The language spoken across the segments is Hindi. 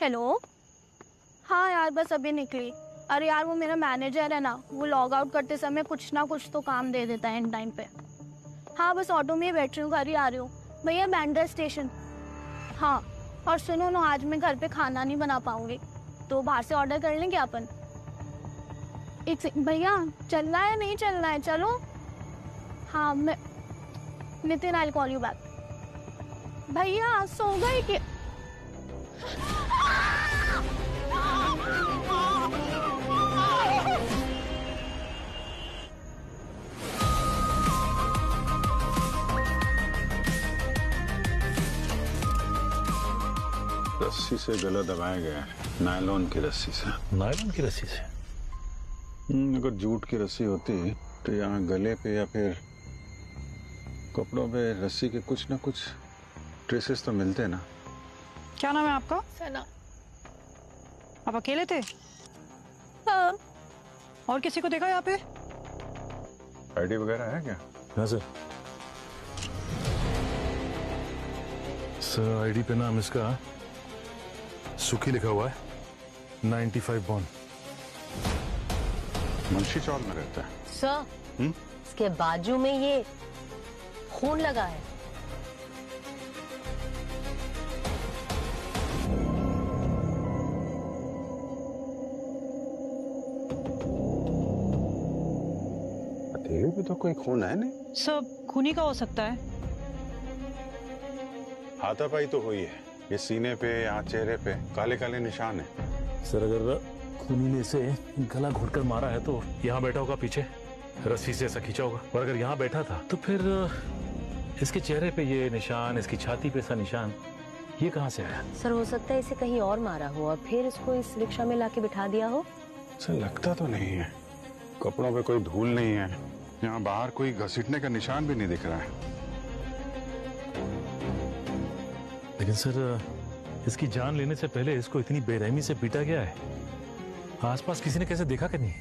हेलो। हाँ यार, बस अभी निकली। अरे यार, वो मेरा मैनेजर है ना, वो लॉग आउट करते समय कुछ ना कुछ तो काम दे देता है इन टाइम पे। हाँ, बस ऑटो में ही बैठ रही हूँ, घर ही आ रही हूँ भैया, बैंड्रा स्टेशन। हाँ, और सुनो ना, आज मैं घर पे खाना नहीं बना पाऊंगी, तो बाहर से ऑर्डर कर लेंगे अपन। भैया, चलना है नहीं चलना है? चलो। हाँ, मैं Nitin, I call you back. भैया सो गए कि? रस्सी से गला दबाया गया है, नायलॉन की रस्सी से। नायलॉन की रस्सी से? अगर जूट की रस्सी होती तो यहाँ गले पे या फिर कपड़ों पे रस्सी के कुछ ना कुछ ट्रेसेस तो मिलते ना। क्या नाम है आपका? सना। आप अकेले थे? हाँ। और किसी को देखा यहाँ पे? आईडी वगैरह है क्या? हाँ सर। सर आईडी पे नाम इसका सुखी लिखा हुआ है, 95 बॉर्न। मुंशी चौक में रहता है। सर, इसके बाजू में ये खून लगा है। हथेली पे तो कोई खून है नहीं। सर, खूनी का हो सकता है। हाथापाई तो हुई है, ये सीने पे या चेहरे पे काले काले निशान है। सर अगर खूनी ने इसे गला घोटकर मारा है तो यहाँ बैठा होगा पीछे, रस्सी से ऐसा खींचा होगा। और अगर यहाँ बैठा था तो फिर इसके चेहरे पे ये निशान, इसकी छाती पे ऐसा निशान, ये कहाँ से आया? सर, हो सकता है इसे कहीं और मारा हो और फिर इसको इस रिक्शा में लाके बिठा दिया हो। सर लगता तो नहीं है, कपड़ों पे कोई धूल नहीं है, यहाँ बाहर कोई घसीटने का निशान भी नहीं दिख रहा है। लेकिन सर, इसकी जान लेने से पहले इसको इतनी बेरहमी से पीटा गया है, आसपास किसी ने कैसे देखा कि नहीं?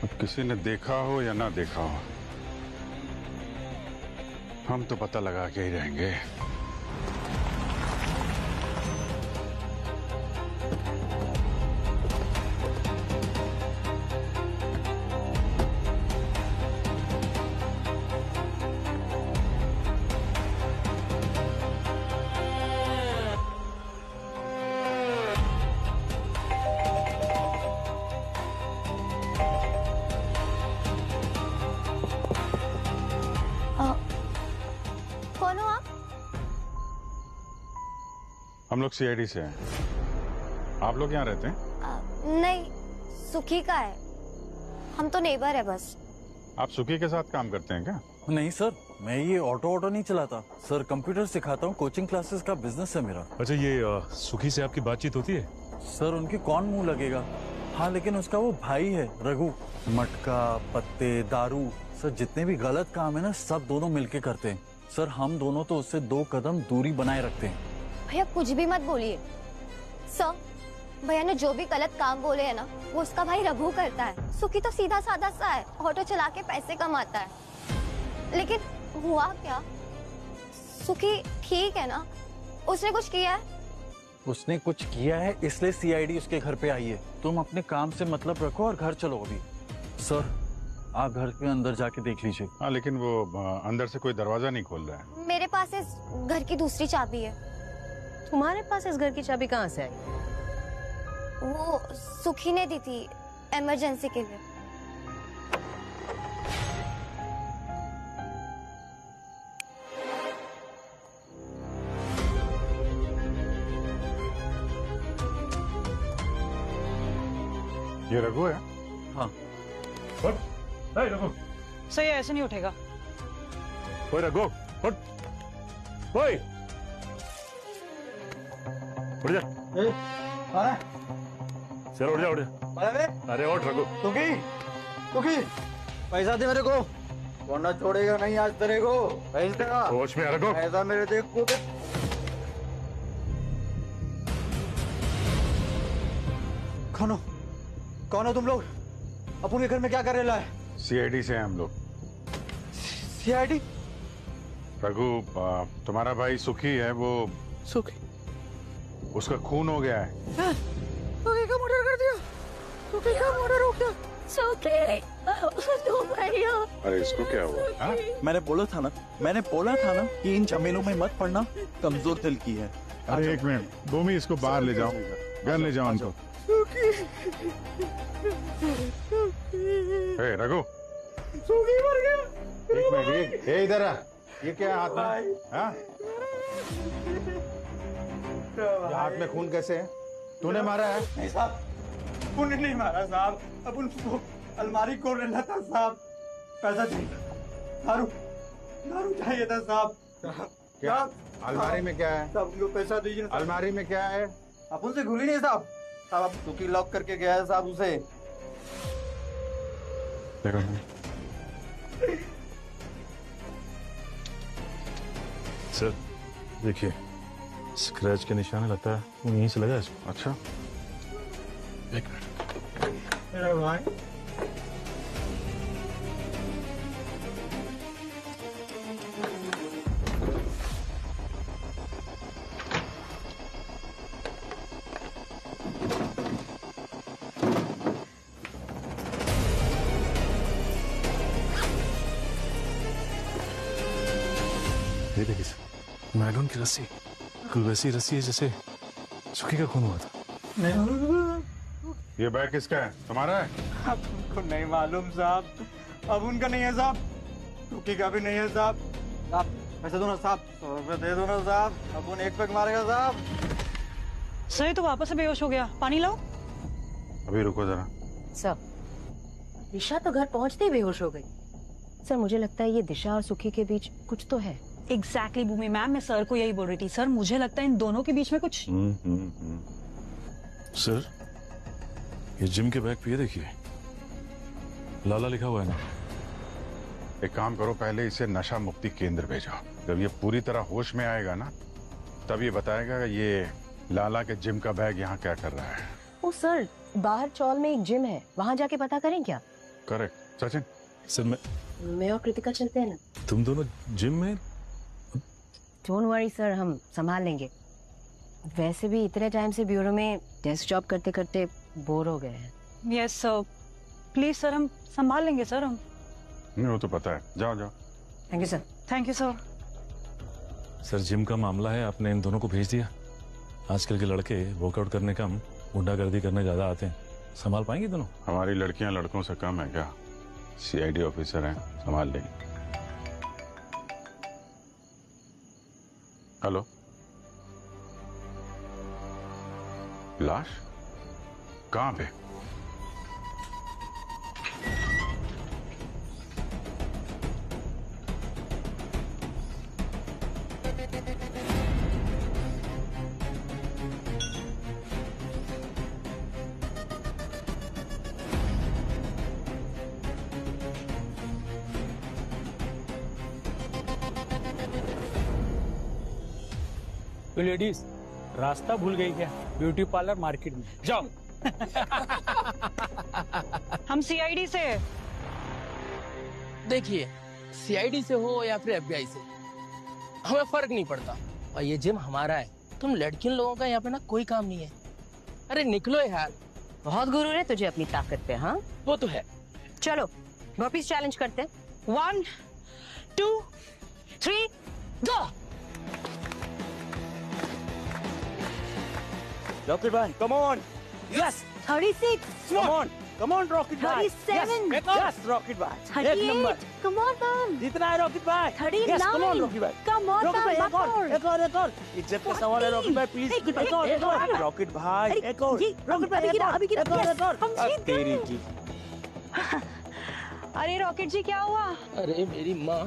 अब किसी ने देखा हो या ना देखा हो, हम तो पता लगा के ही रहेंगे। कौन हो आप? हम लोग सीआईडी से हैं। आप लोग यहाँ रहते हैं? नहीं, सुखी का है, हम तो नेबर है बस। आप सुखी के साथ काम करते हैं क्या? नहीं सर, मैं ये ऑटो नहीं चलाता सर, कंप्यूटर सिखाता हूँ, कोचिंग क्लासेस का बिजनेस है मेरा। अच्छा, ये सुखी से आपकी बातचीत होती है? सर उनकी कौन मुंह लगेगा। हाँ, लेकिन उसका वो भाई है रघु, मटका, पत्ते, दारू, सर जितने भी गलत काम है ना, सब दोनों मिलके करते हैं। सर हम दोनों तो उससे 2 कदम दूरी बनाए रखते हैं। भैया कुछ भी मत बोलिए। सर, भैया ने जो भी गलत काम बोले है ना, वो उसका भाई रघु करता है। सुखी तो सीधा साधा सा है, ऑटो चला के पैसे कमाता है। लेकिन हुआ क्या? सुखी ठीक है ना? उसने कुछ किया है? उसने कुछ किया है इसलिए सीआईडी उसके घर पे आई है। तुम अपने काम से मतलब रखो और घर चलो अभी। सर आप घर के अंदर जाके देख लीजिए। हाँ, लेकिन वो अंदर से कोई दरवाजा नहीं खोल रहा है। मेरे पास इस घर की दूसरी चाबी है। तुम्हारे पास इस घर की चाबी कहाँ से आई? वो सुखी ने दी थी इमरजेंसी के लिए। ये रघु है? हाँ। रघु, सही है, ऐसे नहीं उठेगा। ओए रघु, उठ। ओए, उठ जा। चलो उठ जा, उठ जा। अरे उठ रघु। तुकी पैसा दे मेरे को, वरना छोड़ेगा नहीं आज तेरे को। पैसा होश में आ रघु। पैसा मेरे देख को। कौन हो तुम लोग? अपन के घर में क्या कर रहे है? सीआईडी से हैं हम लोग। सीआईडी? रघु, तुम्हारा भाई सुखी है, वो सुखी? उसका खून हो गया है। सुखी का मर्डर कर दिया। सुखी का मर्डर हो गया। सुखी तो भैया अरे इसको क्या हुआ? हाँ? मैंने बोला था ना कि इन झमेलों में मत पड़ना, कमजोर दिल की है। अरे एक मिनट भूमि, इसको बाहर ले जाओ, घर ले जाओ उनको। ए, रघु, सुखी मर गया। एक मिनट, ये इधर आ। ये क्या है हाथ में? हाँ? ये हाथ में खून कैसे है? तूने मारा है? नहीं साहब, उन्हें नहीं मारा साहब। अब उनको अलमारी खोल रहा था साहब। पैसा चाहिए, दारू चाहिए था साहब। क्या अलमारी में क्या है? साहब उनको पैसा दीजिए ना साहब। अलमारी में क्या है? आप उनसे खुली नहीं साहब। साहब आप सुखी लॉक करके गया है साहब उसे। देखो सर देखिए, स्क्रैच के निशान लगता है वो यहीं से लगा है इसको। अच्छा, एक मिनट। मेरा भाई ये देखिए सर, नायलॉन की रस्सी, बिल्कुल वैसी रस्सी है जैसे सुखी का खून हुआ था। ये बैग किसका है? तुम्हारा है? अब उनको नहीं मालूम साहब। अब उनका नहीं है साहब, सुखी का भी नहीं है साहब। साहब पैसे दो ना साहब, 100 रुपये दे दो ना साहब। अब उन एक पैक मारेगा साहब। सर ये तो वापस से बेहोश हो गया, पानी लाओ। अभी रुको जरा। सर, दिशा तो घर पहुंचते ही बेहोश हो गई। सर मुझे लगता है ये दिशा और सुखी के बीच कुछ तो है। एग्जैक्टली भूमि मैम, मैं सर को यही बोल रही थी। सर मुझे लगता है इन दोनों के बीच में कुछ। सर ये जिम के बैग पे ये देखिए, लाला लिखा हुआ है ना। एक काम करो, पहले इसे नशा मुक्ति केंद्र भेजो। जब ये पूरी तरह होश में आएगा ना, तब ये बताएगा कि ये लाला के जिम का बैग यहाँ क्या कर रहा है। ओ सर, बाहर चौल में एक जिम है, वहाँ जाके पता करें क्या? करेक्ट। सचिन, सर मैं और कृतिका चलते हैं ना। तुम दोनों जिम में? डोंट वरी सर, हम संभाल लेंगे। वैसे भी इतने टाइम से ब्यूरो में डेस्क जॉब करते करते बोर हो गए हैं। यस सर, प्लीज सर, हम संभाल लेंगे सर। हम नहीं वो तो पता है। जाओ जाओ। Thank you sir. Thank you sir. Sir gym का मामला है, आपने इन दोनों को भेज दिया। आजकल के लड़के वर्कआउट करने कम गुंडागर्दी करने ज्यादा आते हैं। संभाल पाएंगे दोनों? हमारी लड़कियां लड़कों से कम है क्या? सीआईडी ऑफिसर हैं, संभाल लेंगे। हेलो, लाश कहाँ पे? तो लेडीज रास्ता भूल गई क्या? ब्यूटी पार्लर मार्केट में जाओ। हम सीआईडी से हैं। देखिए, सीआईडी से हो या फिर एफबीआई से, हमें फर्क नहीं पड़ता। और ये जिम हमारा है, तुम लड़कियों लोगों का यहाँ पे ना कोई काम नहीं है। अरे निकलो यार। बहुत गुरूर है तुझे अपनी ताकत पे। हाँ वो तो है। चलो वापिस चैलेंज करते हैं। 1 2 3 गो। रॉकेट भाई come on. Yes 36 come on rocket भाई। 37 यस रॉकेट भाई एक नंबर। Come on ma'am. जितना है रॉकेट भाई। 39 यस कम ऑन रॉकेट भाई। कम ऑन रॉकेट भाई मैम। एक और इज्जत का सवाल है रॉकेट भाई, प्लीज एक और रॉकेट भाई एक और। रॉकेट भाई एक और अब तेरी की। अरे रॉकेट जी क्या हुआ? अरे मेरी माँ,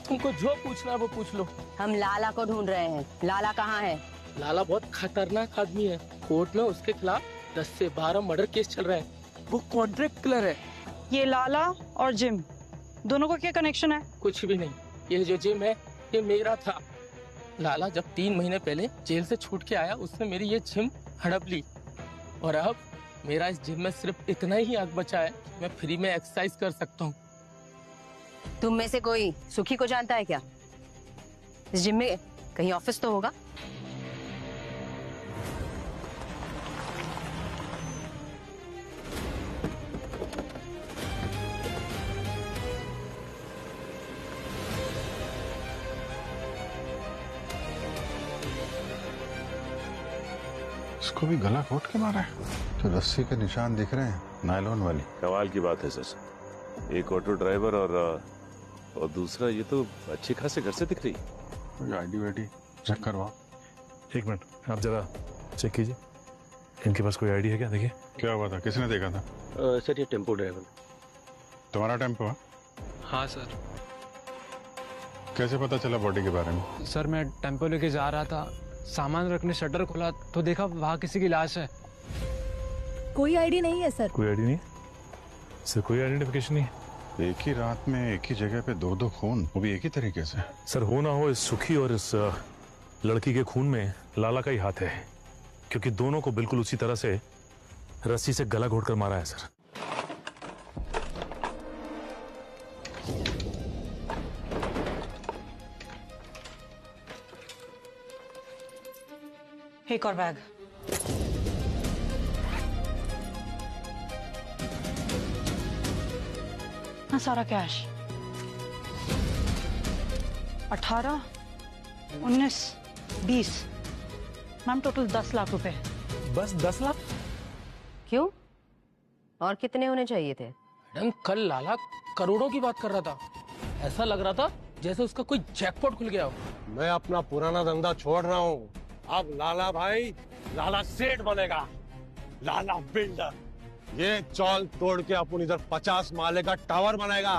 तुमको जो पूछना है वो पूछ लो। हम लाला को ढूंढ रहे हैं। लाला कहाँ है? लाला बहुत खतरनाक आदमी है। कोर्ट में उसके खिलाफ 10 से 12 मर्डर केस चल रहे हैं। वो कॉन्ट्रैक्ट किलर है। ये लाला और जिम दोनों का क्या कनेक्शन है? कुछ भी नहीं। ये जो जिम है ये मेरा था। लाला जब 3 महीने पहले जेल से छूट के आया, उसने मेरी ये जिम हड़प ली। और अब मेरा इस जिम में सिर्फ इतना ही हक बचा है कि मैं फ्री में एक्सरसाइज कर सकता हूँ। तुम में से कोई सुखी को जानता है क्या? इस जिम में कहीं ऑफिस तो होगा। इसको भी गला घोट के मारा है। तो रस्सी के निशान दिख रहे हैं, नायलॉन वाली। कमाल की बात है सर, एक ऑटो ड्राइवर और दूसरा ये तो अच्छे खासे घर से दिख रही। आईडी वाईडी चेक करवाओ। एक मिनट, आप जरा चेक कीजिए, इनके पास कोई आईडी है क्या? देखिए। क्या हुआ था, किसने देखा था? सर ये टेम्पो ड्राइवर। तुम्हारा टेम्पो है? हाँ सर। कैसे पता चला बॉडी के बारे में? सर मैं टेम्पो लेके जा रहा था, सामान रखने शटर खोला तो देखा वहाँ किसी की लाश है। कोई आईडी नहीं है सर। कोई आईडी नहीं सर, कोई आइडेंटिफिकेशन नहीं। एक ही रात में एक ही जगह पे दो खून, वो भी एक ही तरीके से। सर हो ना हो, इस सुखी और इस लड़की के खून में लाला का ही हाथ है, क्योंकि दोनों को बिल्कुल उसी तरह से रस्सी से गला घोटकर मारा है सर। एक और बैग। हाँ, सारा कैश 18, 19, 20। मैम टोटल 10 लाख रुपए। बस 10 लाख? क्यों, और कितने होने चाहिए थे? मैडम कल लाला करोड़ों की बात कर रहा था, ऐसा लग रहा था जैसे उसका कोई जैकपॉट खुल गया हो। मैं अपना पुराना धंधा छोड़ रहा हूँ, अब लाला भाई लाला सेठ बनेगा, लाला बिल्डर। ये चौल तोड़ के अपन इधर 50 माले का टावर बनाएगा।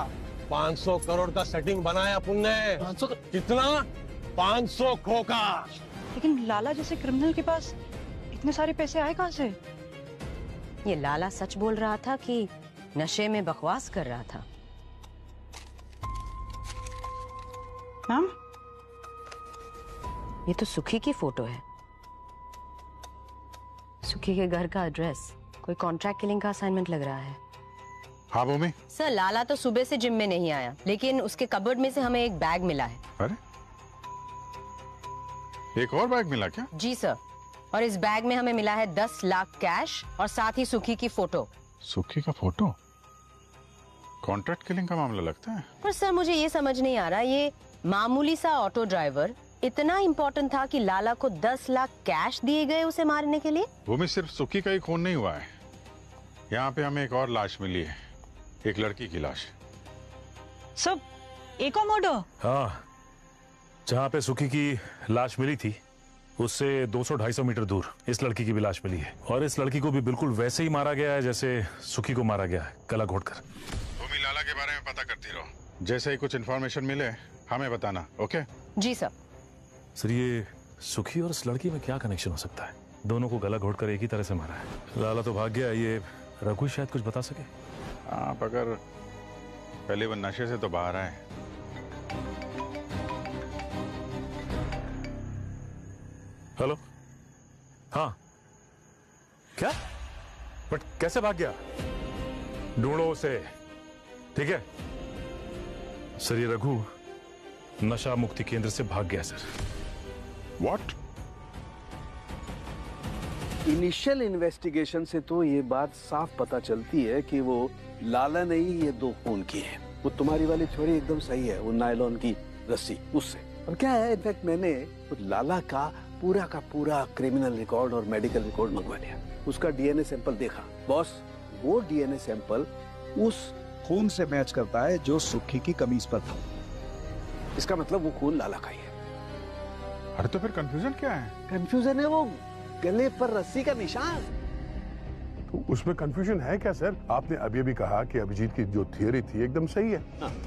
500 करोड़ का सेटिंग बनाया अपन ने। 500 कितना? 500 खोखा। लेकिन लाला जैसे क्रिमिनल के पास इतने सारे पैसे आए कहाँ से? ये लाला सच बोल रहा था कि नशे में बकवास कर रहा था? मैम ये तो सुखी की फोटो है, सुखी के घर का एड्रेस। कोई कॉन्ट्रैक्ट किलिंग का असाइनमेंट लग रहा है। हाँ भूमि। सर लाला तो सुबह से जिम में नहीं आया, लेकिन उसके कबर्ड में से हमें एक बैग मिला है। अरे एक और बैग मिला क्या? जी सर, और इस बैग में हमें मिला है 10 लाख कैश और साथ ही सुखी की फोटो। सुखी का फोटो? कॉन्ट्रैक्ट किलिंग का मामला लगता है। पर सर मुझे ये समझ नहीं आ रहा, ये मामूली सा ऑटो ड्राइवर इतना इम्पोर्टेंट था कि लाला को 10 लाख कैश दिए गए उसे मारने के लिए? भूमि सिर्फ सुखी का ही खून नहीं हुआ है, यहाँ पे हमें एक और लाश मिली है, एक लड़की की लाश। सब एक और मर्डर? हाँ, जहाँ पे सुखी की लाश मिली थी उससे 200-250 मीटर दूर इस लड़की की भी लाश मिली है, और इस लड़की को भी बिल्कुल वैसे ही मारा गया है जैसे सुखी को मारा गया है, गला घोटकर। भूमि लाला के बारे में पता करती रहो, जैसे ही कुछ इन्फॉर्मेशन मिले हमें बताना। ओके? जी सर। सर ये सुखी और इस लड़की में क्या कनेक्शन हो सकता है? दोनों को गला घोटकर एक ही तरह से मारा है। लाला तो भाग गया, ये रघु शायद कुछ बता सके। आप अगर पहले वो नशे से तो बाहर आए। हेलो, हाँ क्या? बट कैसे भाग गया? ढूंढो उसे, ठीक है? सर ये रघु नशा मुक्ति केंद्र से भाग गया सर। व्हाट? इनिशियल इन्वेस्टिगेशन से तो ये बात साफ पता चलती है कि वो लाला ने ही ये 2 खून किए हैं। वो तुम्हारी वाली थ्योरी एकदम सही है, वो नायलॉन की रस्सी उससे। और क्या है, इनफैक्ट मैंने लाला का पूरा क्रिमिनल रिकॉर्ड और मेडिकल रिकॉर्ड मंगवा लिया। उसका डीएनए सैंपल देखा बॉस, वो डीएनए सैंपल उस खून से मैच करता है जो सुखी की कमीज पर था। इसका मतलब वो खून लाला का ही है। अरे तो फिर कंफ्यूजन क्या है? कंफ्यूजन है वो गले पर रस्सी का निशान। तो उसमें कंफ्यूजन है क्या सर? आपने अभी अभी कहा कि अभिजीत की जो थियरी थी एकदम सही है,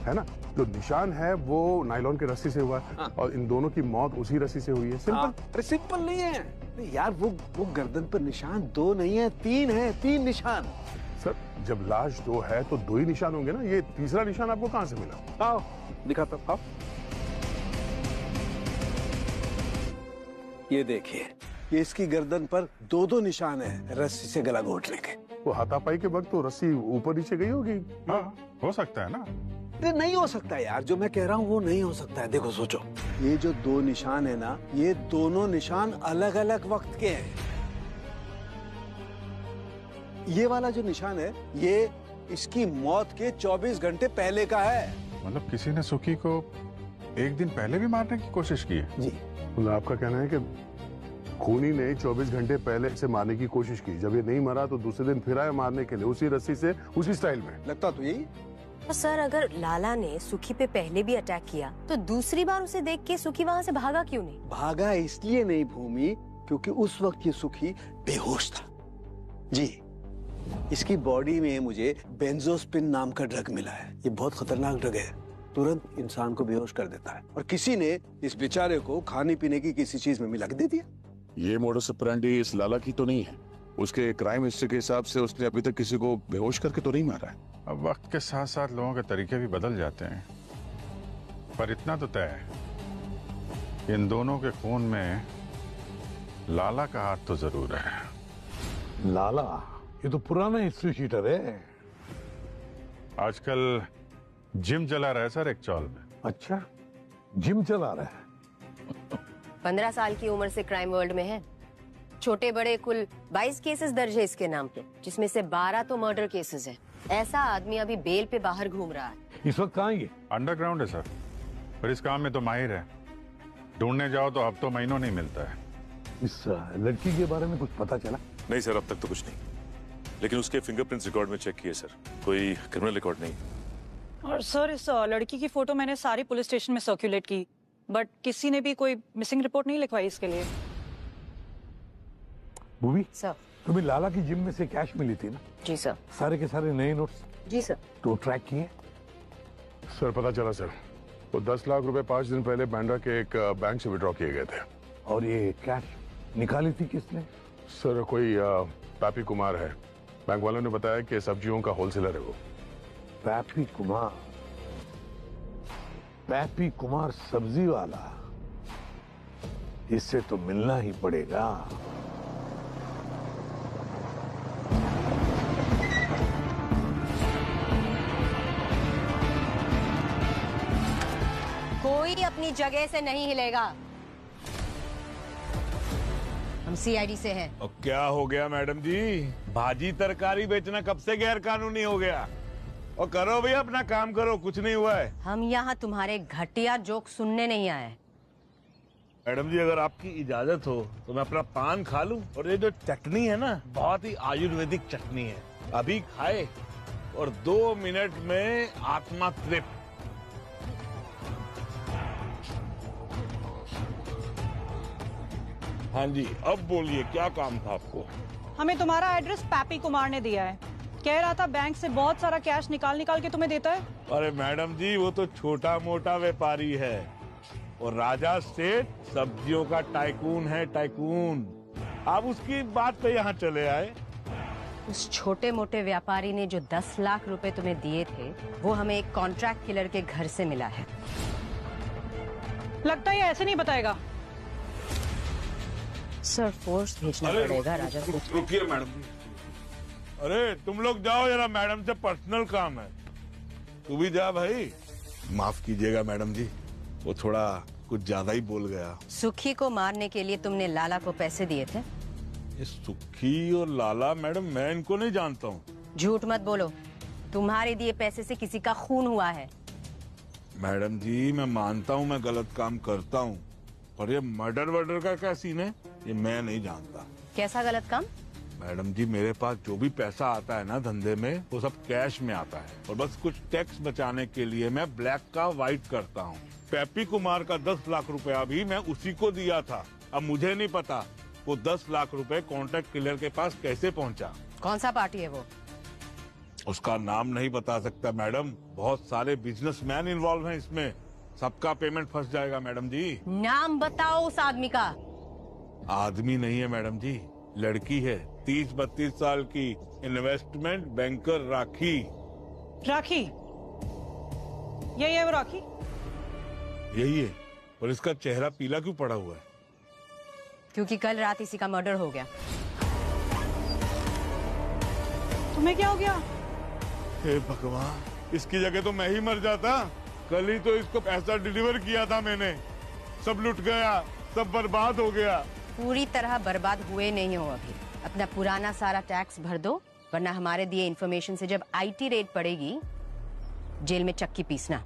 है ना? जो निशान है वो नायलॉन की रस्सी से हुआ है, और इन दोनों की मौत उसी रस्सी से हुई है। सिंपल। अरे सिंपल नहीं है यार, वो गर्दन पर निशान 2 नहीं है, 3 है, 3 निशान। सर जब लाश 2 है तो 2 ही निशान होंगे ना, ये तीसरा निशान आपको कहाँ से मिला? आओ दिखाता हूं, आओ। ये देखिए, ये इसकी गर्दन पर 2 निशान है रस्सी से गला घोटने के। वो हाथापाई के वक्त तो रस्सी ऊपर नीचे गई होगी। हाँ हो सकता है ना। अरे नहीं हो सकता यार, जो मैं कह रहा हूँ वो नहीं हो सकता है। देखो सोचो, ये जो 2 निशान है ना, ये दोनों निशान अलग अलग वक्त के हैं। ये वाला जो निशान है ये इसकी मौत के 24 घंटे पहले का है। मतलब किसी ने सुखी को एक दिन पहले भी मारने की कोशिश की है? जी। मतलब आपका कहना है कि खूनी ने 24 घंटे पहले इसे मारने की कोशिश की। जब ये नहीं मरा तो दूसरे दिन फिर आया मारने के लिए, उसी रस्सी से, उसी स्टाइल में। लगता तो यही। तो सर अगर लाला ने सुखी पे पहले भी अटैक किया तो दूसरी बार उसे देख के सुखी वहाँ से भागा क्यों नहीं? भागा इसलिए नहीं भूमि, क्योंकि उस वक्त ये सुखी बेहोश था। जी, इसकी बॉडी में मुझे बेंजोस्पिन नाम का ड्रग मिला है। ये बहुत खतरनाक ड्रग है, तुरंत इंसान को बेहोश कर देता है। और किसी ने इस बेचारे को खाने पीने की किसी चीज में मिला के दे दिया। ये मोडस ऑपरेंडी इस लाला की तो नहीं है? उसके क्राइम हिस्ट्री के हिसाब से उसने अभी तक किसी को बेहोश करके तो नहीं मारा है। अब वक्त के साथ साथ लोगों के तरीके भी बदल जाते हैं, पर इतना तो तय है, इन दोनों के खून में लाला का हाथ तो जरूर है। लाला, ये तो पुराना हिस्ट्री शीटर है। आजकल जिम चला रहा है सर एक चौल में। अच्छा, जिम चला रहा है। 15 साल की उम्र से क्राइम वर्ल्ड में है। छोटे बड़े कुल 22 केसेस दर्ज है इसके नाम पे, जिसमें से 12 तो मर्डर केसेस हैं। ऐसा आदमी अभी बेल पे बाहर घूम रहा है। इस वक्त कहाँ है? अंडरग्राउंड है सर, पर इस काम में तो माहिर है। ढूंढने जाओ तो हफ्तों महीनों नहीं मिलता है। इस लड़की के बारे में कुछ पता चला? नहीं सर, अब तक तो कुछ नहीं, लेकिन उसके फिंगरप्रिंट्स रिकॉर्ड में चेक किए सर, कोई क्रिमिनल रिकॉर्ड नहीं। और सर इस लड़की की फोटो मैंने सारी पुलिस स्टेशन में सर्कुलेट की, बट किसी ने भी कोई मिसिंग रिपोर्ट नहीं लिखवाई इसके लिए। भूमि सर, तुम्हें लाला की जिम में से कैश मिली थी ना? जी सर। सारे के सारे नए नोट्स? जी सर। तो ट्रैक किए? सर पता चला सर, वो 10 लाख रुपए 5 दिन पहले बांद्रा के एक बैंक से विड्रॉ किए गए थे। और ये कैश निकाली थी किसने? सर कोई पैपी कुमार है, बैंक वालों ने बताया कि सब्जियों का होलसेलर है वो। पैपी कुमार? पैपी कुमार सब्जी वाला? इससे तो मिलना ही पड़ेगा। कोई अपनी जगह से नहीं हिलेगा। हम सीआईडी से हैं। और क्या हो गया मैडम जी? भाजी तरकारी बेचना कब से गैर कानूनी हो गया? और करो भैया अपना काम करो, कुछ नहीं हुआ है। हम यहाँ तुम्हारे घटिया जोक सुनने नहीं आए। मैडम जी अगर आपकी इजाजत हो तो मैं अपना पान खा लूं। और ये जो चटनी है ना, बहुत ही आयुर्वेदिक चटनी है, अभी खाए और 2 मिनट में आत्मा तृप्त। हाँ जी, अब बोलिए क्या काम था आपको? हमें तुम्हारा एड्रेस पैपी कुमार ने दिया है। कह रहा था बैंक से बहुत सारा कैश निकाल के तुम्हें देता है। अरे मैडम जी वो तो छोटा मोटा व्यापारी है, और राजा सेठ सब्जियों का टाइकून है, टाइकून। आप उसकी बात पे यहाँ चले आए। उस छोटे मोटे व्यापारी ने जो 10 लाख रुपए तुम्हें दिए थे, वो हमें एक कॉन्ट्रैक्ट किलर के घर से मिला है। लगता है ये ऐसे नहीं बताएगा। सर फोर्स भेजना पड़ेगा राजा को। रुकिए मैडम जी। अरे तुम लोग जाओ जरा, मैडम से पर्सनल काम है। तू भी जा भाई। माफ कीजिएगा मैडम जी, वो थोड़ा कुछ ज्यादा ही बोल गया। सुखी को मारने के लिए तुमने लाला को पैसे दिए थे? ये सुखी और लाला मैडम, मैं इनको नहीं जानता हूँ। झूठ मत बोलो, तुम्हारे दिए पैसे से किसी का खून हुआ है। मैडम जी मैं मानता हूँ मैं गलत काम करता हूँ, पर ये मर्डर वर्डर का क्या सीन है ये मैं नहीं जानता। कैसा गलत काम? मैडम जी मेरे पास जो भी पैसा आता है ना धंधे में, वो सब कैश में आता है, और बस कुछ टैक्स बचाने के लिए मैं ब्लैक का व्हाइट करता हूँ। पैपी कुमार का 10 लाख रुपया भी मैं उसी को दिया था। अब मुझे नहीं पता वो 10 लाख रुपए कॉन्ट्रैक्ट किलर के पास कैसे पहुँचा। कौन सा पार्टी है वो? उसका नाम नहीं बता सकता मैडम, बहुत सारे बिजनेसमैन इन्वॉल्व हैं इसमें, सबका पेमेंट फंस जाएगा मैडम जी। नाम बताओ उस आदमी का। आदमी नहीं है मैडम जी, लड़की है, 30-32 साल की, इन्वेस्टमेंट बैंकर राखी। राखी? यही है वो राखी? यही है, पर इसका चेहरा पीला क्यों पड़ा हुआ है? क्योंकि कल रात इसी का मर्डर हो गया। तुम्हें क्या हो गया? हे भगवान, इसकी जगह तो मैं ही मर जाता। कल ही तो इसको पैसा डिलीवर किया था मैंने, सब लुट गया, सब बर्बाद हो गया। पूरी तरह बर्बाद हुए नहीं हो अभी। अपना पुराना सारा टैक्स भर दो, वरना हमारे दिए इन्फॉर्मेशन से जब आईटी रेड पड़ेगी, जेल में चक्की पीसना।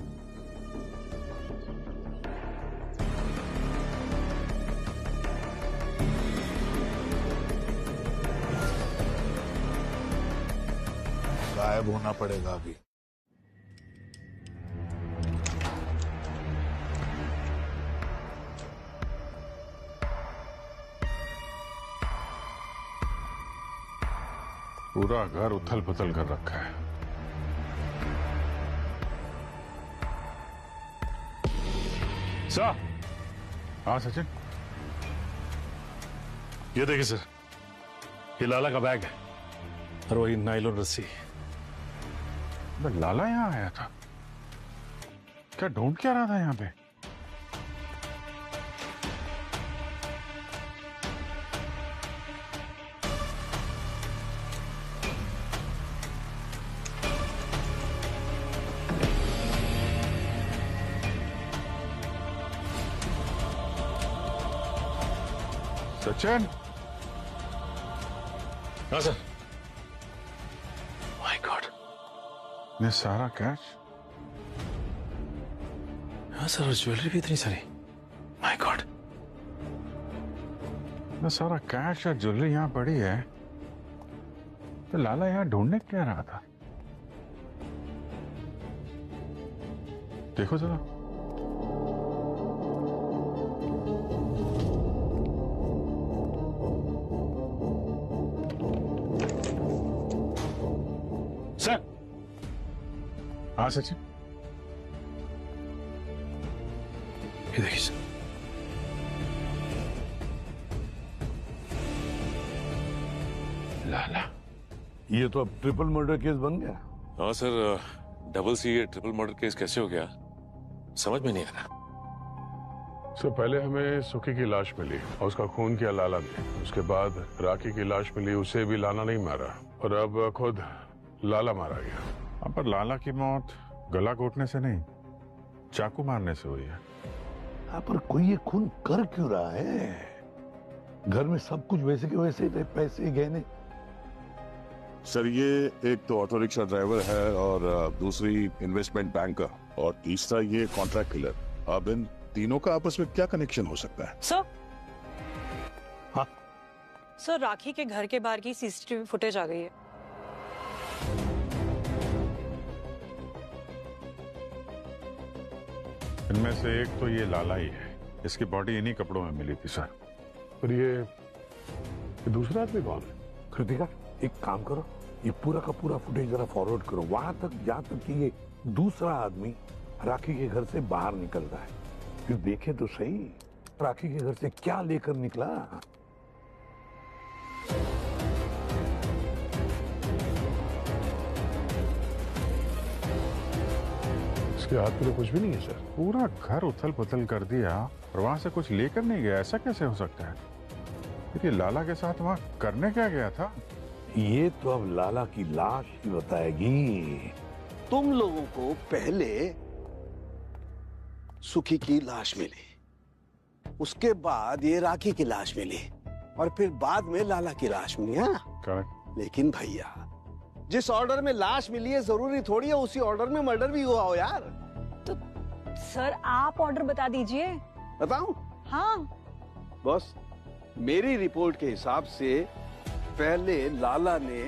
गायब होना पड़ेगा अभी। पूरा घर उथल पुथल कर रखा है। सर, हाँ सचिन, ये देखिए सर, ये लाला का बैग है और वही नायलॉन रस्सी। लाला यहाँ आया था? क्या ढूंढ क्या रहा था यहाँ पे? सचिन, हाँ सर। माय गॉड, ये सारा कैश? हाँ सर, और ज्वेलरी भी इतनी सारी। माय गॉड, ये सारा कैश और ज्वेलरी यहाँ पड़ी है, तो लाला यहाँ ढूंढने क्या रहा था? देखो जरा। सर, हाँ सचिन, ये देखिए सर। लाला, ये तो अब ट्रिपल मर्डर केस बन गया। हाँ सर, डबल सी ये ट्रिपल मर्डर केस कैसे हो गया समझ में नहीं आ रहा। सर, पहले हमें सुखी की लाश मिली और उसका खून किया लाला ने। उसके बाद राखी की लाश मिली, उसे भी लाला नहीं मारा, और अब खुद लाला मारा गया। हाँ, पर लाला की मौत गला घोटने से नहीं, चाकू मारने से हुई है। हाँ, पर कोई ये खून कर क्यों रहा है? घर में सब कुछ वैसे के वैसे थे, पैसे गहने। सर, ये एक तो ऑटो रिक्शा ड्राइवर है और दूसरी इन्वेस्टमेंट बैंकर और तीसरा ये कॉन्ट्रैक्ट किलर। अब इन तीनों का आपस में क्या कनेक्शन हो सकता है? सर, हाँ सर, राखी के घर के बाहर की सीसीटीवी फुटेज आ गई है। इनमें से एक तो ये लाला ही है। इसकी बॉडी इन्हीं कपड़ों में मिली थी सर। पर ये दूसरा आदमी कौन है? कृतिका, एक काम करो, ये पूरा का पूरा फुटेज जरा फॉरवर्ड करो वहां तक, जहां तक कि ये दूसरा आदमी राखी के घर से बाहर निकल रहा है। फिर देखे तो सही राखी के घर से क्या लेकर निकला। इसके हाथ में तो कुछ भी नहीं है सर। पूरा घर उथल पुथल कर दिया और वहां से कुछ लेकर नहीं गया, ऐसा कैसे हो सकता है? फिर ये लाला के साथ वहां करने क्या गया था? ये तो अब लाला की लाश ही बताएगी। तुम लोगों को पहले सुखी की लाश मिली, उसके बाद ये राखी की लाश मिली और फिर बाद में लाला की लाश मिली। हाँ करेक्ट। लेकिन भैया, जिस ऑर्डर में लाश मिली है जरूरी थोड़ी है उसी ऑर्डर में मर्डर भी हुआ हो यार। तो सर, आप ऑर्डर बता दीजिए। बताऊं? हाँ बॉस, मेरी रिपोर्ट के हिसाब से पहले लाला ने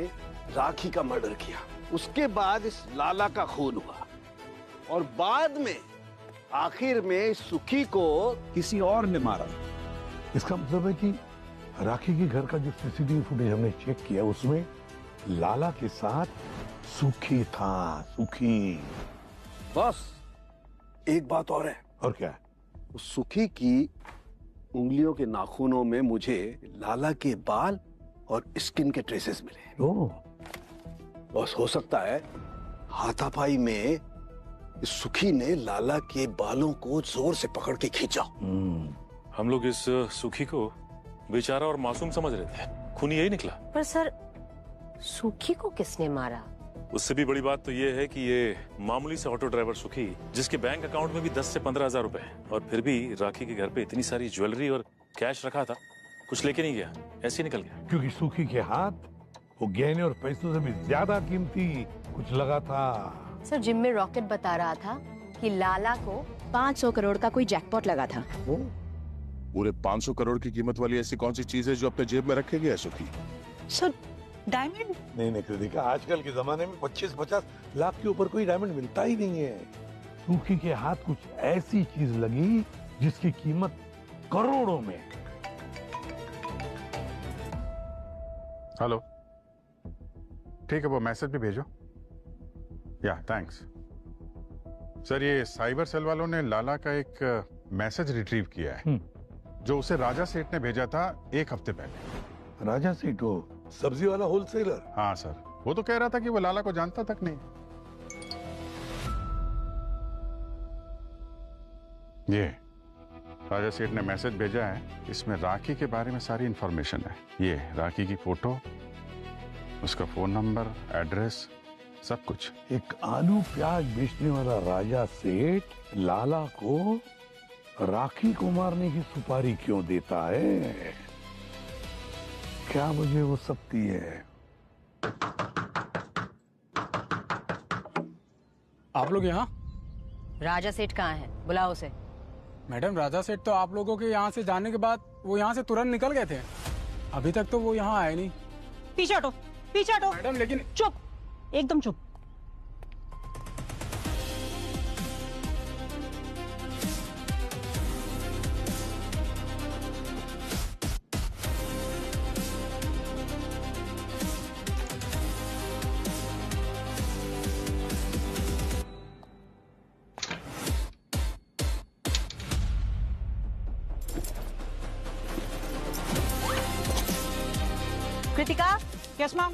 राखी का मर्डर किया, उसके बाद इस लाला का खून हुआ और बाद में आखिर में सुखी को किसी और ने मारा। इसका मतलब है कि राखी के घर का जो सीसीटीवी फुटेज हमने चेक किया उसमें लाला के साथ सुखी था। सुखी। बस एक बात और है। और क्या? सुखी की उंगलियों के नाखूनों में मुझे लाला के बाल और स्किन के ट्रेसेस मिले। ओह। बस हो सकता है हाथापाई में सुखी ने लाला के बालों को जोर से पकड़ के खींचा। हम लोग इस सुखी को बेचारा और मासूम समझ रहे थे, खून यही निकला। पर सर, सुखी को किसने मारा? उससे भी बड़ी बात तो ये है कि ये मामूली से ऑटो ड्राइवर सुखी, जिसके बैंक अकाउंट में भी 10 से 15 हजार रुपए हैं, और फिर भी राखी के घर पे इतनी सारी ज्वेलरी और कैश रखा था, कुछ लेके नहीं गया, ऐसे ही निकल गया। क्योंकि सुखी के हाथ वो गहने और पैसों से भी ज्यादा कीमती कुछ लगा था। सर, जिम में रॉकेट बता रहा था कि लाला को 500 करोड़ का कोई जैकपॉट लगा था। पूरे 500 करोड़ की कीमत वाली ऐसी कौन सी चीज है जो अपने जेब में रखेगी सुखी? Sir, diamond? नहीं कृतिका, आजकल के जमाने में 25-50 लाख के ऊपर कोई डायमंड मिलता ही नहीं है। सूखी के हाथ कुछ ऐसी चीज लगी जिसकी कीमत करोड़ों में। हेलो, ठीक है, वो मैसेज भी भेजो। या थैंक्स सर। ये साइबर सेल वालों ने लाला का एक मैसेज रिट्रीव किया है जो उसे राजा सेठ ने भेजा था 1 हफ्ते पहले। राजा सेठ, वो सब्जी वाला होलसेलर? हाँ सर, वो तो कह रहा था कि वो लाला को जानता तक नहीं। ये राजा सेठ ने मैसेज भेजा है, इसमें राखी के बारे में सारी इंफॉर्मेशन है। ये राखी की फोटो, उसका फोन नंबर, एड्रेस, सब कुछ। एक आलू प्याज बेचने वाला राजा सेठ लाला को राखी को मारने की सुपारी क्यों देता है? क्या वजह हो सकती है? आप लोग यहाँ? राजा सेठ कहाँ है? बुलाओ उसे। मैडम, राजा सेठ तो आप लोगों के यहाँ से जाने के बाद वो यहाँ से तुरंत निकल गए थे। अभी तक तो वो यहाँ आए नहीं। पीछे हटो, पीछे हटो। मैडम लेकिन चुप, एकदम चुप। कृतिका? Yes ma'am.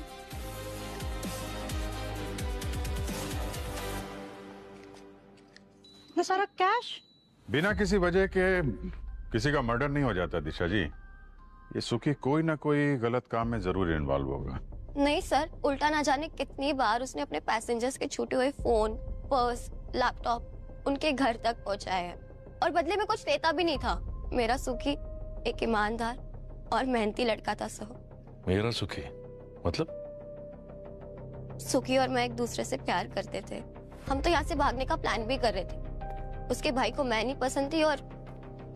ये सारा कैश? बिना किसी वजह के किसी का मर्डर नहीं हो जाता दिशा जी। ये सुखी कोई ना कोई गलत काम में जरूर इन्वॉल्व होगा। नहीं सर, उल्टा ना जाने कितनी बार उसने अपने पैसेंजर्स के छूटे हुए फोन, पर्स, लैपटॉप उनके घर तक पहुंचाया है और बदले में कुछ देता भी नहीं था। मेरा सुखी एक ईमानदार और मेहनती लड़का था सर। मेरा सुखी मतलब? सुखी और मैं एक दूसरे से प्यार करते थे। हम तो यहाँ से भागने का प्लान भी कर रहे थे। उसके भाई को मैं नहीं पसंद थी और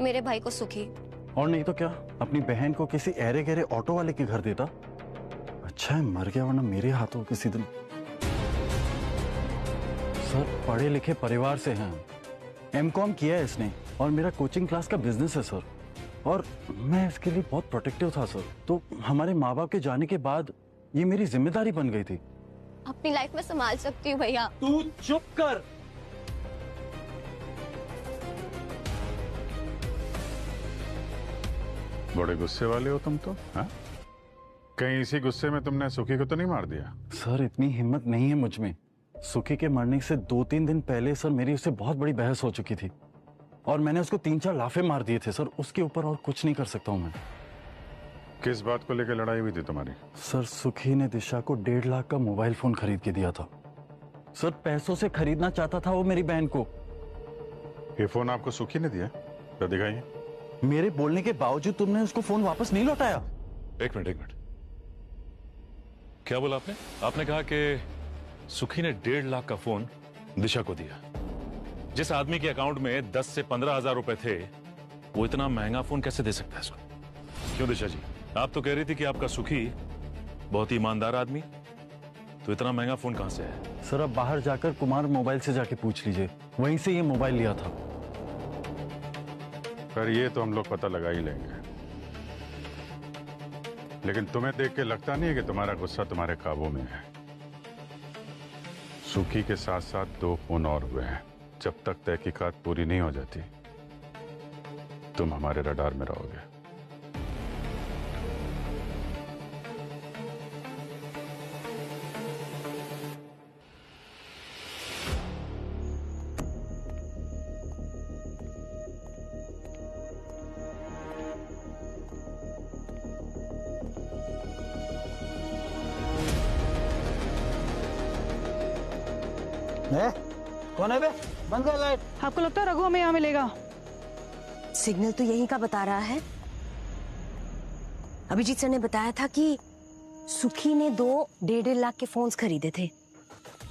मेरे भाई को सुखी। और नहीं तो क्या, अपनी बहन को किसी ऐरे गहरे ऑटो वाले के घर देता। अच्छा है मर गया, वरना मेरे हाथों किसी दिन। सर पढ़े लिखे परिवार से हैं, एमकॉम किया है इसने और मेरा कोचिंग क्लास का बिजनेस है सर। और मैं इसके लिए बहुत प्रोटेक्टिव था सर। तो हमारे माँ बाप के जाने के बाद ये मेरी जिम्मेदारी बन गई थी। अपनी लाइफ में संभाल सकती हूँ भैया। तू चुप कर। बड़े गुस्से वाले हो तुम तो, हाँ? कहीं इसी गुस्से में तुमने सुखी को तो नहीं मार दिया? सर इतनी हिम्मत नहीं है मुझ में। सुखी के मरने से 2-3 दिन पहले सर मेरी उससे बहुत बड़ी बहस हो चुकी थी और मैंने उसको 3-4 लाफे मार दिए थे सर। उसके ऊपर और कुछ नहीं कर सकता हूँ मैं। किस बात को लेकर लड़ाई हुई थी तुम्हारी? सर सुखी ने दिशा को 1.5 लाख का मोबाइल फोन खरीद के दिया था। सर पैसों से खरीदना चाहता था वो मेरी बहन को। ये फोन आपको सुखी ने दिया? तो दिखाइए। मेरे बोलने के बावजूद तुमने उसको फोन वापस नहीं लौटाया। एक मिनट, क्या बोला आपने? आपने कहा कि सुखी ने 1.5 लाख का फोन दिशा को दिया। जिस आदमी के अकाउंट में 10 से 15 हजार रुपए थे, वो इतना महंगा फोन कैसे दे सकता है इसको? क्यों दिशा जी, आप तो कह रही थी कि आपका सुखी बहुत ही ईमानदार आदमी, तो इतना महंगा फोन कहां से है? सर अब बाहर जाकर कुमार मोबाइल से जाके पूछ लीजिए, वहीं से ये मोबाइल लिया था। पर ये तो हम लोग पता लगा ही लेंगे। लेकिन तुम्हें देख के लगता नहीं है कि तुम्हारा गुस्सा तुम्हारे काबू में है? सुखी के साथ साथ 2 फोन और हुए हैं। जब तक तहकीकात पूरी नहीं हो जाती तुम हमारे रडार में रहोगे। कौन है बे? बंद कर लाइट। आपको लगता है रघु हमें यहाँ मिलेगा? सिग्नल तो यहीं का बता रहा है। अभिजीत सर ने बताया था कि सुखी ने 2 1.5 लाख के फोन्स खरीदे थे।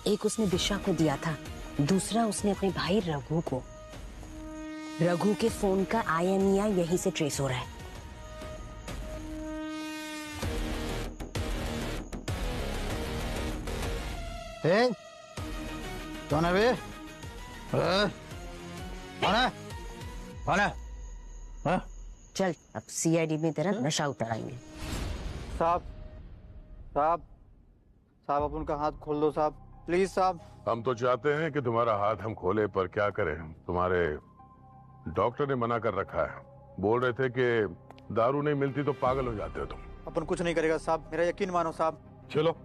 एक उसने दिशा को दिया था, दूसरा उसने अपने भाई रघु को। रघु के फोन का IMEI यहीं से ट्रेस हो रहा है। कौन है बे? कौन है? कौन है? हाँ? चल अब सीआईडी में तेरा नशा उतराएंगे। साहब साहब साहब, अब उनका हाथ खोल दो साहब, प्लीज साहब। हम तो चाहते हैं कि तुम्हारा हाथ हम खोले, पर क्या करें, तुम्हारे डॉक्टर ने मना कर रखा है। बोल रहे थे कि दारू नहीं मिलती तो पागल हो जाते हो तुम। अपन कुछ नहीं करेगा साहब, मेरा यकीन मानो साहब। चलो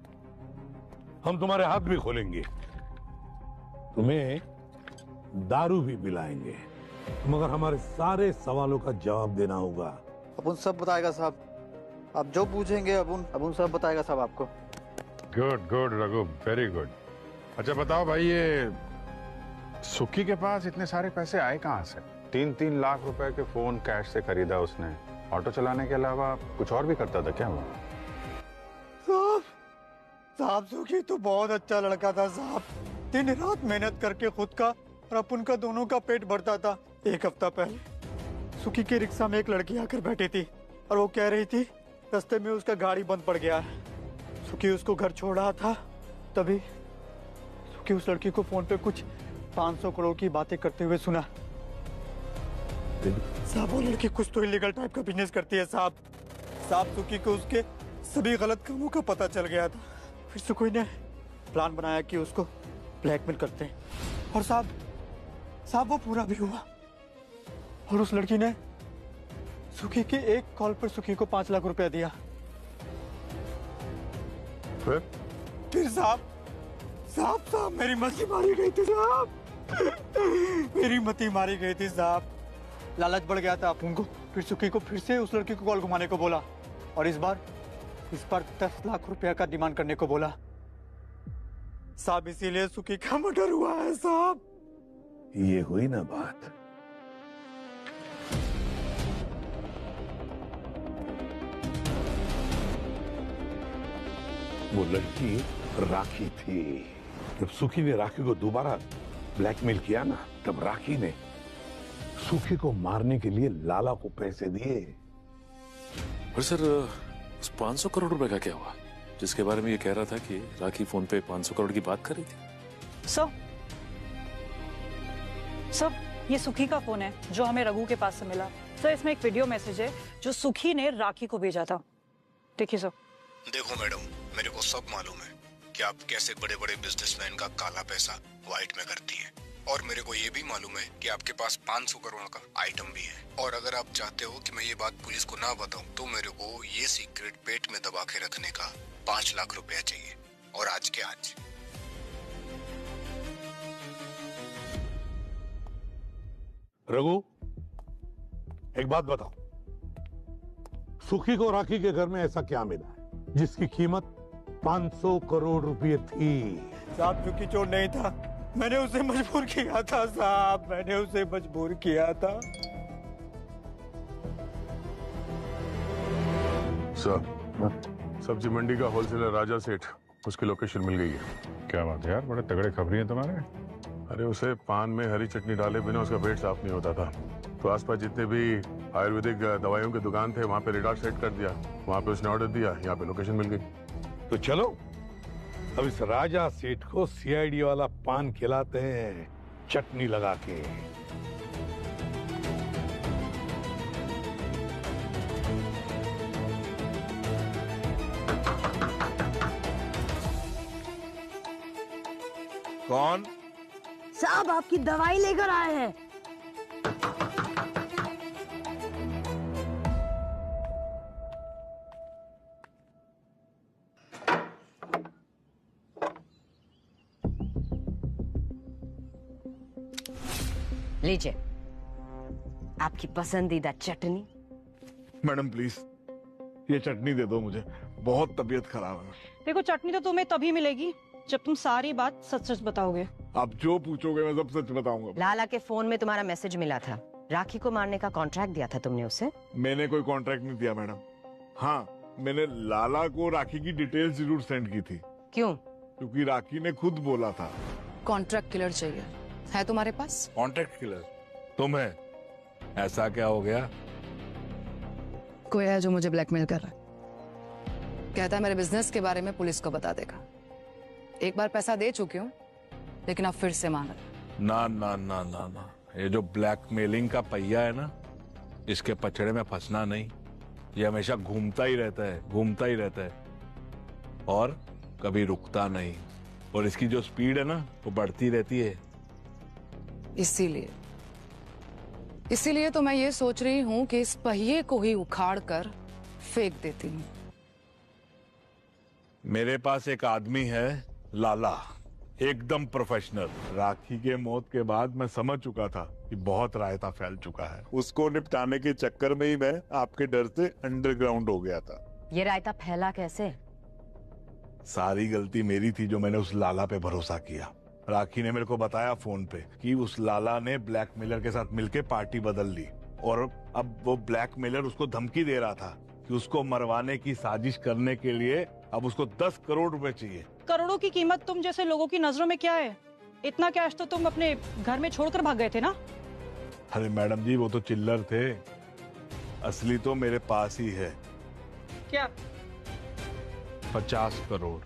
हम तुम्हारे हाथ भी खोलेंगे, तुम्हें दारू भी पिलाएंगे, मगर हमारे सारे सवालों का जवाब देना होगा। अपन सब बताएगा साहब, आप जो पूछेंगे अपन सब बताएगा साहब आपको। Good good Raghu, very good. अच्छा बताओ भाई, ये सुक्की के पास इतने सारे पैसे आए कहाँ से? 3-3 लाख रुपए के फोन कैश से खरीदा उसने। ऑटो चलाने के अलावा कुछ और भी करता था क्या वो? साहब सुखी तो बहुत अच्छा लड़का था साहब, दिन रात मेहनत करके खुद का और अपन का दोनों का पेट भरता था। एक हफ्ता पहले सुखी के रिक्शा में एक लड़की आकर बैठी थी और वो कह रही थी रास्ते में उसका गाड़ी बंद पड़ गया है। सुखी उसको घर छोड़ रहा था, तभी सुखी उस लड़की को फोन पे कुछ 500 करोड़ की बातें करते हुए सुना। साहब वो लड़की कुछ तो इलीगल टाइप का बिजनेस करती है साहब। सुखी को उसके सभी गलत कामों का पता चल गया था। फिर सुखी ने प्लान बनाया कि उसको ब्लैकमेल करते हैं, और साहब वो पूरा भी हुआ। और उस लड़की ने सुखी के एक कॉल पर सुखी को 5 लाख रुपया दिया। फिर साहब मेरी मती मारी गई थी साहब, मेरी मती मारी गई थी साहब। लालच बढ़ गया था अपन को। फिर सुखी को फिर से उस लड़की को कॉल घुमाने को बोला, और इस बार 10 लाख रुपया का डिमांड करने को बोला साहब। इसीलिए सुखी का मर्डर हुआ है साहब। ये हुई ना बात। वो लड़की राखी थी। जब सुखी ने राखी को दोबारा ब्लैकमेल किया ना, तब राखी ने सुखी को मारने के लिए लाला को पैसे दिए। और सर उस 500 करोड़ रुपए का क्या हुआ, जिसके बारे में ये कह रहा था कि राखी फोन पे 500 करोड़ की बात कर रही थी? सर ये सुखी का फोन है जो हमें रघु के पास से मिला। सर इसमें एक वीडियो मैसेज है जो सुखी ने राखी को भेजा था। देखिए सर। देखो मैडम, मेरे को सब मालूम है कि आप कैसे बड़े बड़े बिजनेसमैन का काला पैसा व्हाइट में करती हैं, और मेरे को ये भी मालूम है कि आपके पास 500 करोड़ का आइटम भी है। और अगर आप चाहते हो कि मैं ये बात पुलिस को ना बताऊं, तो मेरे को ये सीक्रेट पेट में दबा के रखने का 5 लाख रुपया चाहिए, और आज के आज। रघु एक बात बताओ, सुखी को राखी के घर में ऐसा क्या मिला है जिसकी कीमत 500 करोड़ रुपए थी? साहब सुखी चोर नहीं था, मैंने उसे मजबूर किया था साहब, मैंने उसे मजबूर किया था। सब्जी मंडी का होलसेलर राजा सेठ, उसकी लोकेशन मिल गई है। क्या बात है यार, बड़े तगड़े खबरी हैं तुम्हारे। अरे उसे पान में हरी चटनी डाले बिना उसका पेट साफ नहीं होता था, तो आसपास जितने भी आयुर्वेदिक दवाइयों की दुकान थे वहाँ पे रेडार सेट कर दिया। वहाँ पे उसने ऑर्डर दिया, यहाँ पे लोकेशन मिल गई। तो चलो अब इस राजा सेठ को सीआईडी वाला पान खिलाते हैं, चटनी लगा के। कौन? साहब आपकी दवाई लेकर आए हैं। लीजिए आपकी पसंदीदा चटनी। मैडम प्लीज ये चटनी दे दो मुझे, बहुत तबीयत खराब है। देखो चटनी तो तुम्हें तभी मिलेगी जब तुम सारी बात सच सच बताओगे। आप जो पूछोगे मैं सब सच बताऊंगा। लाला के फोन में तुम्हारा मैसेज मिला था, राखी को मारने का कॉन्ट्रैक्ट दिया था तुमने उसे। मैंने कोई कॉन्ट्रैक्ट नहीं दिया मैडम। हाँ मैंने लाला को राखी की डिटेल्स जरूर सेंड की थी। क्यों? क्योंकि राखी ने खुद बोला था। कॉन्ट्रैक्ट किलर चाहिए है तुम्हारे पास? Contract killer? तुम्हें ऐसा क्या हो गया? कोई है जो मुझे ब्लैकमेल कर रहा है, कहता है मेरे बिजनेस के बारे में पुलिस को बता देगा। एक बार पैसा दे चुकी हूँ, लेकिन अब फिर से मांग रहा। ना ना ना ना ना, ये जो ब्लैकमेलिंग का पहिया है ना, इसके पछड़े में फंसना नहीं। ये हमेशा घूमता ही रहता है, घूमता ही रहता है और कभी रुकता नहीं। और इसकी जो स्पीड है ना, वो बढ़ती रहती है। इसीलिए तो मैं ये सोच रही हूँ कि इस पहिए को ही उखाड़ कर फेंक देती हूँ। मेरे पास एक आदमी है, लाला, एकदम प्रोफेशनल। राखी के मौत के बाद मैं समझ चुका था कि बहुत रायता फैल चुका है। उसको निपटाने के चक्कर में ही मैं आपके डर से अंडरग्राउंड हो गया था। ये रायता फैला कैसे? सारी गलती मेरी थी जो मैंने उस लाला पे भरोसा किया। राखी ने मेरे को बताया फोन पे कि उस लाला ने ब्लैकमेलर के साथ मिलके पार्टी बदल ली और अब वो ब्लैकमेलर उसको धमकी दे रहा था कि उसको मरवाने की साजिश करने के लिए अब उसको 10 करोड़ रुपए चाहिए। करोड़ों की कीमत तुम जैसे लोगों की नजरों में क्या है? इतना कैश तो तुम अपने घर में छोड़कर भाग गए थे ना? अरे मैडम जी, वो तो चिल्लर थे, असली तो मेरे पास ही है। क्या? 50 करोड़।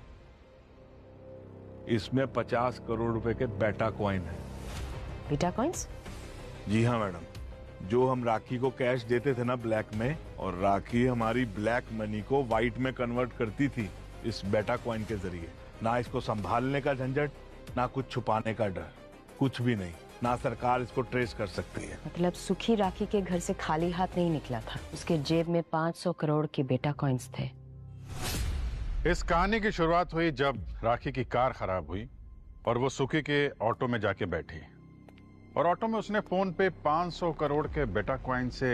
इसमें 50 करोड़ रुपए के बेटा कॉइन है। बेटा कॉइन्स? जी हाँ मैडम, जो हम राखी को कैश देते थे ना ब्लैक में, और राखी हमारी ब्लैक मनी को व्हाइट में कन्वर्ट करती थी इस बेटा कॉइन के जरिए। ना इसको संभालने का झंझट, ना कुछ छुपाने का डर, कुछ भी नहीं। ना सरकार इसको ट्रेस कर सकती है। मतलब सुखी राखी के घर से खाली हाथ नहीं निकला था, उसके जेब में 500 करोड़ के बेटा कॉइन्स थे। इस कहानी की शुरुआत हुई जब राखी की कार खराब हुई और वो सुखी के ऑटो में जाके बैठी और ऑटो में उसने फोन पे 500 करोड़ के बेटा कॉइन से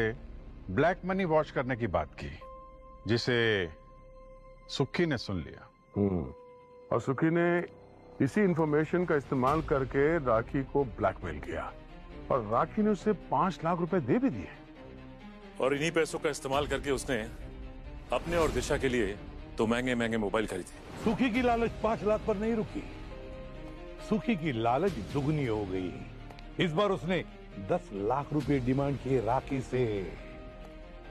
ब्लैक मनी वॉश करने की बात की, जिसे सुखी ने सुन लिया। और सुखी ने इसी इंफॉर्मेशन का इस्तेमाल करके राखी को ब्लैकमेल किया और राखी ने उसे 5 लाख रुपए दे भी दिए। और इन्हीं पैसों का इस्तेमाल करके उसने अपने और दिशा के लिए तो महंगे महंगे मोबाइल खरीदे। सुखी की लालच 5 लाख पर नहीं रुकी, सुखी की लालच दुगनी हो गई। इस बार उसने 10 लाख रुपए डिमांड किए राखी से।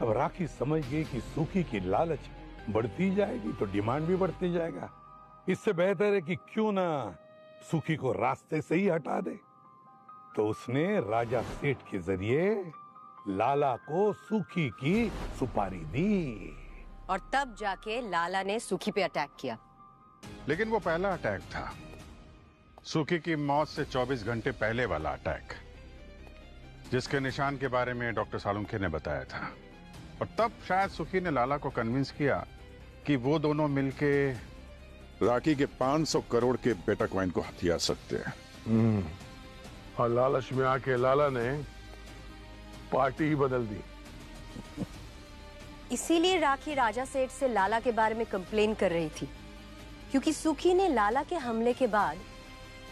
अब राखी समझ गई कि सुखी की लालच बढ़ती जाएगी तो डिमांड भी बढ़ते जाएगा। इससे बेहतर है कि क्यों ना सुखी को रास्ते से ही हटा दे। तो उसने राजा सेठ के जरिए लाला को सुखी की सुपारी दी और तब जाके लाला ने सुखी पे अटैक किया। लेकिन वो पहला अटैक था, सुखी की मौत से 24 घंटे पहले वाला अटैक, जिसके निशान के बारे में डॉक्टर सालुंखे ने बताया था। और तब शायद सुखी ने लाला को कन्विंस किया कि वो दोनों मिलके राखी के 500 करोड़ के बेटा कॉइन को हथिया सकते हैं। और लालच में आके लाला ने पार्टी ही बदल दी। इसीलिए राखी राजा सेठ से लाला के बारे में कंप्लेन कर रही थी, क्योंकि सुखी ने लाला के हमले के बाद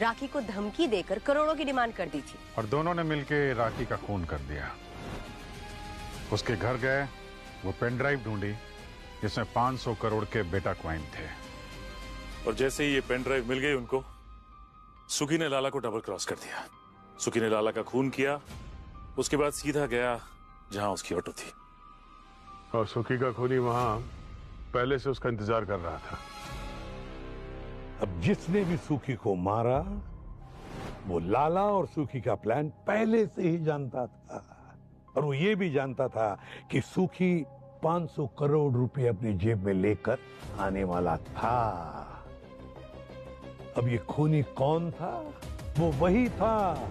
राखी को धमकी देकर करोड़ों की डिमांड कर दी थी। और दोनों ने मिलके राखी का खून कर दिया। उसके घर गए, वो पेन ड्राइव ढूंढी जिसमें 500 करोड़ के बेटा कॉइन थे। और जैसे ही ये पेन ड्राइव मिल गई उनको, सुखी ने लाला को डबल क्रॉस कर दिया। सुखी ने लाला का खून किया, उसके बाद सीधा गया जहां उसकी ऑटो थी। और सुखी का खूनी वहां पहले से उसका इंतजार कर रहा था। अब जिसने भी सुखी को मारा वो लाला और सुखी का प्लान पहले से ही जानता था। और वो ये भी जानता था कि सुखी 500 करोड़ रुपए अपनी जेब में लेकर आने वाला था। अब ये खूनी कौन था? वो वही था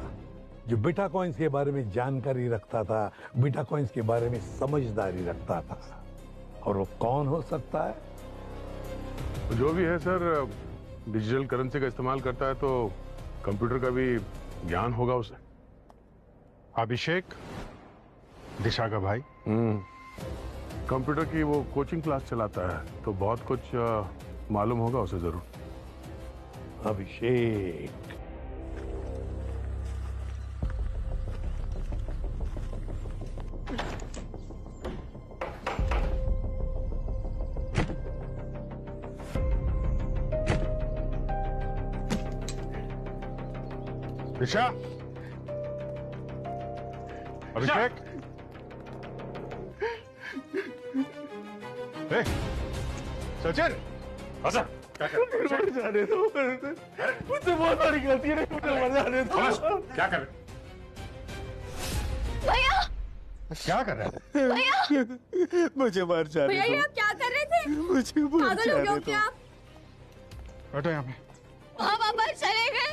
जो बेटा कॉइन्स के बारे में जानकारी रखता था, बेटा कॉइन्स के बारे में समझदारी रखता था। और वो कौन हो सकता है? जो भी है सर, डिजिटल करेंसी का इस्तेमाल करता है तो कंप्यूटर का भी ज्ञान होगा उसे। अभिषेक, दिशा का भाई, कंप्यूटर की वो कोचिंग क्लास चलाता है तो बहुत कुछ मालूम होगा उसे जरूर। अभिषेक, दिशा, अभिषेक, सचिन, हाँ सर। मर जाने दो, मुझसे बहुत बड़ी गलती है, मुझे मर जाने दो। क्या कर रहे? भैया क्या कर रहे थे? भैया मुझे मर जाने भैया ये दो। आप क्या कर रहे थे? मुझे मर पागल हो गए हो जाने क्या दो। आप? बैठो यहाँ पे। आप वापस चले गए।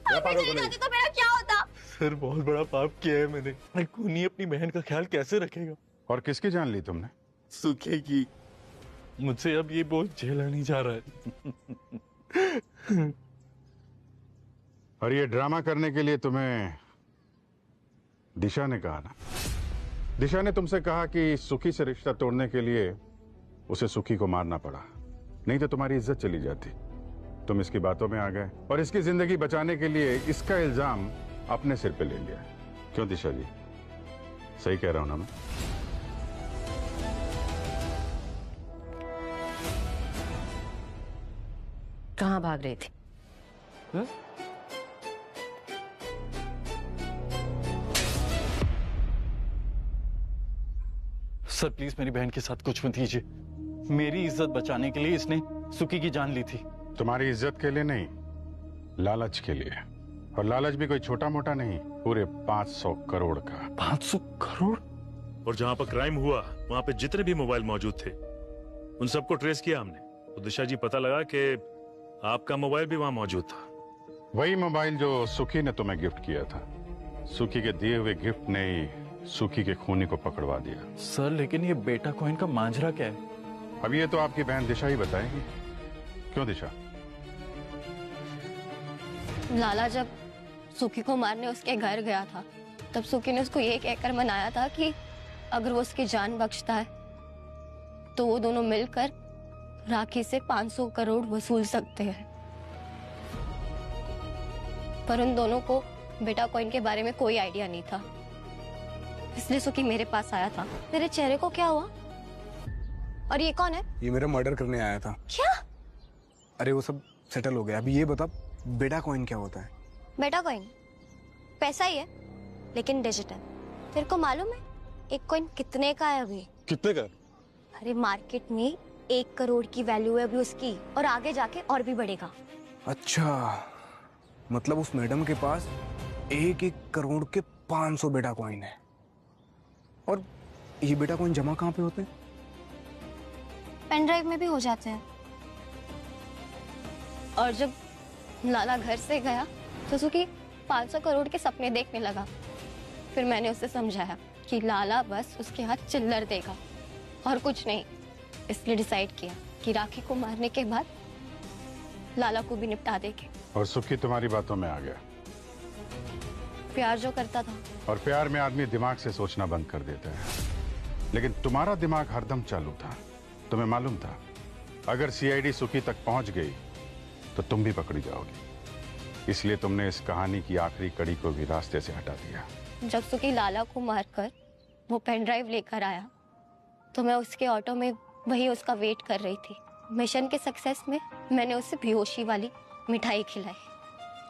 आप भी चले जाते तो मेरा क्या होता? सर बहुत बड़ा पाप किया है मैंने। मैं खूनी अपनी बहन का ख्याल कैसे रखेगा? और किसकी जान ली तुमने? सूखे की। मुझसे अब ये बोझ झेला नहीं जा रहा है। और ये ड्रामा करने के लिए तुम्हें दिशा ने कहा ना? दिशा ने तुमसे कहा कि सुखी से रिश्ता तोड़ने के लिए उसे सुखी को मारना पड़ा, नहीं तो तुम्हारी इज्जत चली जाती। तुम इसकी बातों में आ गए और इसकी जिंदगी बचाने के लिए इसका इल्जाम अपने सिर पे ले लिया। क्यों दिशा जी, सही कह रहा हूं ना मैं? कहाँ भाग रही थी? सर प्लीज मेरी बहन के साथ कुछ मत कीजिए। मेरी इज्जत बचाने के लिए इसने सुखी की जान ली थी। तुम्हारी इज्जत के लिए नहीं, लालच के लिए। और लालच भी कोई छोटा मोटा नहीं, पूरे 500 करोड़ का। 500 करोड़? और जहां पर क्राइम हुआ वहां पे जितने भी मोबाइल मौजूद थे उन सबको ट्रेस किया हमने, तो दिशा जी पता लगा कि आपका मोबाइल भी वहां मौजूद था। वही मोबाइल जो सुखी ने तुम्हें गिफ्ट किया था। सुखी के दिए हुए गिफ्ट ने ही सुखी के खूनी को पकड़वा दिया। सर लेकिन ये बेटा कॉइन का मांझरा क्या है? अब ये तो आपकी बहन दिशा ही बताएगी। क्यों दिशा? लाला जब सुखी को मारने उसके घर गया था तब सुखी ने उसको ये कहकर मनाया था कि अगर वो उसकी जान बख्शता है तो वो दोनों मिलकर राखी से 500 करोड़ वसूल सकते हैं। पर उन दोनों को बेटा कॉइन के बारे में कोई आइडिया नहीं था, इसलिए सुखी मेरे पास आया था। तेरे चेहरे को क्या हुआ? और ये कौन है? ये मेरा मर्डर करने आया था। क्या? अरे वो सब सेटल हो गया। अभी ये बता, बेटा कॉइन क्या होता है? बेटा कॉइन पैसा ही है, लेकिन डिजिटल। तेरे को मालूम है एक कॉइन कितने का है अभी? कितने का? अरे मार्केट में 1 करोड़ की वैल्यू है अभी उसकी, और आगे जाके और भी बढ़ेगा। अच्छा, मतलब उस मैडम के पास 1 करोड़ के 500 बेटा कॉइन है। और ये बेटा कॉइन जमा कहाँ पे होते हैं? पेन ड्राइव में भी हो जाते हैं। और जब लाला घर से गया तो सुखी 500 करोड़ के सपने देखने लगा। फिर मैंने उसे समझाया कि लाला बस उसके हाथ चिल्लर देगा और कुछ नहीं, इसलिए डिसाइड किया कि राखी को मारने के बाद लाला को भी निपटा देंगे। और सुखी तुम्हारी बातों में आ गया। प्यार जो करता था। और प्यार में आदमी दिमाग से सोचना बंद कर देता है, लेकिन तुम्हारा दिमाग हरदम चालू था। तुम्हें मालूम था अगर सीआईडी सुखी तक पहुंच गई तो तुम भी पकड़ी जाओगी, इसलिए तुमने इस कहानी की आखिरी कड़ी को भी रास्ते से हटा दिया। जब सुखी लाला को मारकर वो पेन ड्राइव लेकर आया तो मैं उसके ऑटो में वही उसका वेट कर रही थी। मिशन के सक्सेस में मैंने उसे बेहोशी वाली मिठाई खिलाई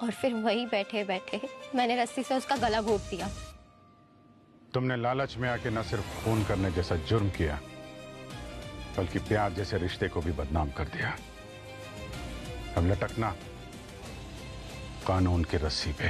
और फिर वही बैठे बैठे मैंने रस्सी से उसका गला घोट दिया। तुमने लालच में आके न सिर्फ खून करने जैसा जुर्म किया, बल्कि प्यार जैसे रिश्ते को भी बदनाम कर दिया। अब लटकना कानून की रस्सी पे।